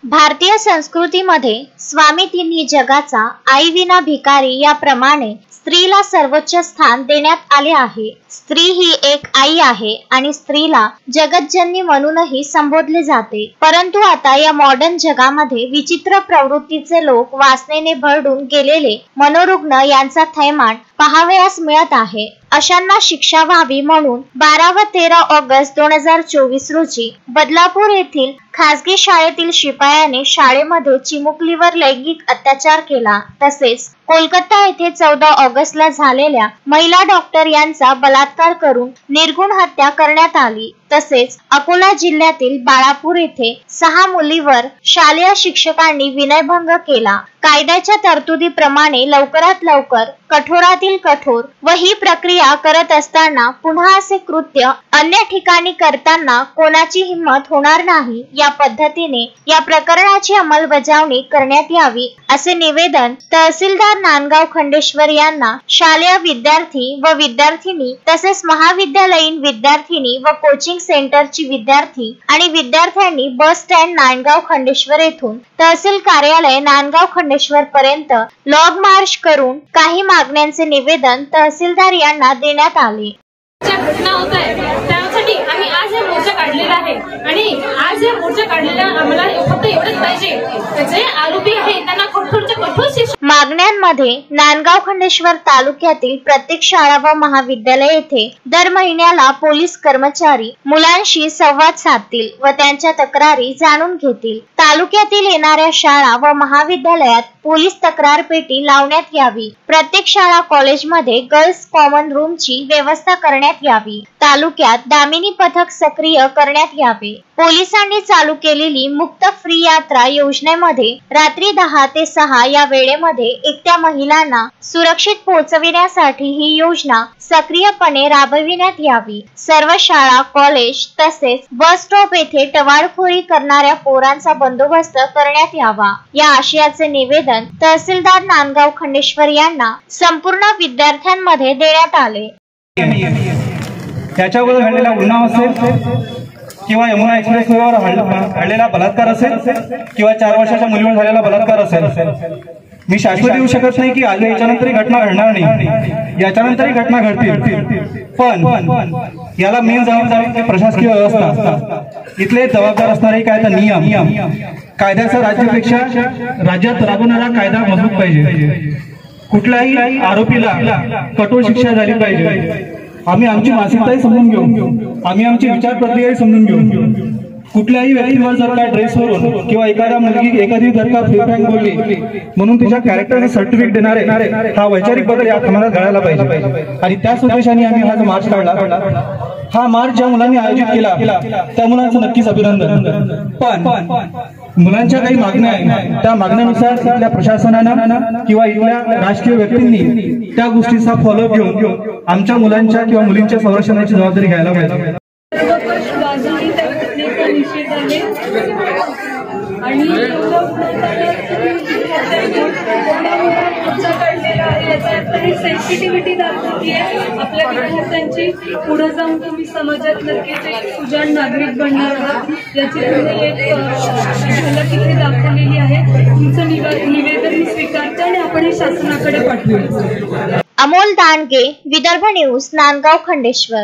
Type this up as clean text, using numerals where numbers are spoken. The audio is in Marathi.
भारतीय संस्कृतीमध्ये स्वामी तिन्ही जगाचा, आई विना भिकारी याप्रमाणे स्त्रीला सर्वोच्च स्थान देण्यात आले आहे। स्त्री ही एक आई आहे आणि स्त्रीला जगतजननी म्हणूनही संबोधले जाते। परंतु आता या मॉडर्न जगामध्ये विचित्र प्रवृत्तीचे लोक वासनेने भरडून गेलेले मनोरुग्ण यांचा थैमान पाहावयास मिळत आहे। अशांना शिक्षा व्हावी म्हणून 12 व 13 ऑगस्ट 2024 रोजी बदलापूर येथील खासगी शाळेतील शिपायाने शाळेमध्ये चिमुकलीवर लैंगिक अत्याचार केला। तसेच कोलकाता येथे 14 ऑगस्टला झालेल्या महिला डॉक्टर यांचा बलात्कार करून निर्घृण हत्या करण्यात आली। तसेच अकोला जिल्ह्यातील बाळापूर येथे 6 मुलीवर शालेय शिक्षकांनी विनयभंग केला। कायद्याच्या तरतुदीप्रमाणे लवकरात लवकर कठोरातील कठोर व ही प्रक्रिया करत असताना पुन्हा असे कृत्य अन्य ठिकाणी करताना कोणाची हिम्मत होणार नाही, या पद्धतीने या प्रकरणाची अंमलबजावणी करण्यात यावी असे निवेदन तहसीलदार नांदगाव खंडेश्वर यांना शालेय विद्यार्थी व विद्यार्थिनी तसेच महाविद्यालयीन विद्यार्थिनी व कोचिंग सेंटरची विद्यार्थी आणि विद्यार्थ्यांनी बस स्टँड नांदगाव खंडेश्वर येथून तहसील कार्यालय नांदगाव खंडेश्वर पर्यंत लॉग मार्च करून काही मागण्यांचे निवेदन तहसीलदार यांना देण्यात आले। घटना होत आहे त्यासाठी आम्ही आज हे मोर्चा काढलेला आहे आणि आज हे मोर्चा काढलेला आम्हाला फक्त एवढंच पाहिजे, जे आरोपी आहे त्यांना कठोरच्या कठोर शिक्षा। मागण्यांमध्ये नांदगाव खंडेश्वर तालुक्यातील प्रत्येक शाळा व महाविद्यालय येथे दर महिन्याला पोलीस कर्मचारी मुलांशी संवाद साधतील व त्यांच्या तक्रारी जाणून घेतील। तालुक्यातील येणाऱ्या शाळा व महाविद्यालयात पोलीस तक्रार पेटी लावण्यात यावी। प्रत्येक शाळा कॉलेजमध्ये गर्ल्स कॉमन रूमची व्यवस्था करण्यात यावी। तालुक्यात दामिनी पथक सक्रिय करण्यात यावे। पोलिसांनी चालू केलेली मुक्त फ्री यात्रा योजनेमध्ये रात्री 10 ते 6 या वेळेमध्ये एकट्या महिलांना सुरक्षित पोहोचविण्यासाठी ही योजना सक्रियपणे राबविण्यात यावी। सर्व शाळा कॉलेज तसेच बस स्टॉप येथे टवाळखोरी करणाऱ्या पोरांचा बंदोबस्त करण्यात यावा, या आशयाचे निवेदन तहसीलदार नांदगाव खंडेश्वर यांना संपूर्ण विद्यार्थ्यांमध्ये देण्यात आले। त्याच्या अगोदर घडलेला गुन्हा असेल किंवा यमुना एक्सप्रेसवेवर घडलेला बलात्कार असेल किंवा 4 वर्षाच्या मुलीवर झालेला बलात्कार असेल, मी शाश्वत देऊ शकत नाही की आज याच्यानंतरही घटना घडणार नाही, याच्यानंतरही घटना घडतील। पण याला मेन जबाबदारी प्रशासकीय व्यवस्था, इथले जबाबदार असणारे काय तर नियम, कायद्याचा राज्यापेक्षा राज्यात राबवणारा कायदा मजबूत पाहिजे। कुठल्याही आरोपीला कठोर शिक्षा झाली पाहिजे। आम्ही आमची मानसिकताही समजून घेऊ, आम्ही आमची विचार प्रक्रियाही समजून घेऊ। कुठल्याही व्यक्तीवर जर काय ड्रेसवरून किंवा एखादी जर का फ्री बोलली म्हणून तिच्या कॅरेक्टरचं सर्टिफिकेट देणारे हा वैचारिक बदल या समाजात घडायला पाहिजे आणि त्याच उद्देशाने आम्ही हा मार्च काढला। हा मार्च ज्या मुलांनी आयोजित केला त्या मुलांचं नक्कीच अभिनंदन। पण मुलांच्या काही मागण्या आहेत, त्या मागण्यानुसार इथल्या प्रशासनानं किंवा इथल्या राजकीय व्यक्तींनी त्या गोष्टीचा फॉलोअप घेऊन आमच्या मुलांच्या किंवा मुलींच्या संरक्षणाची जबाबदारी घ्यायला पाहिजे। आणि सेन्सिटिव्हिटी दाखवते आपल्या विद्यार्थ्यांची, पुढे जाऊन तुम्ही समाजात नक्कीच एक सुजाण नागरिक बनणार आहात याची तुम्ही एक झलक इथे दाखवलेली आहे। तुमचं निवेदन मी स्वीकारते आणि आपण हे शासनाकडे पाठवू। अमोल दांडगे, विदर्भ न्यूज, नांदगाव खंडेश्वर।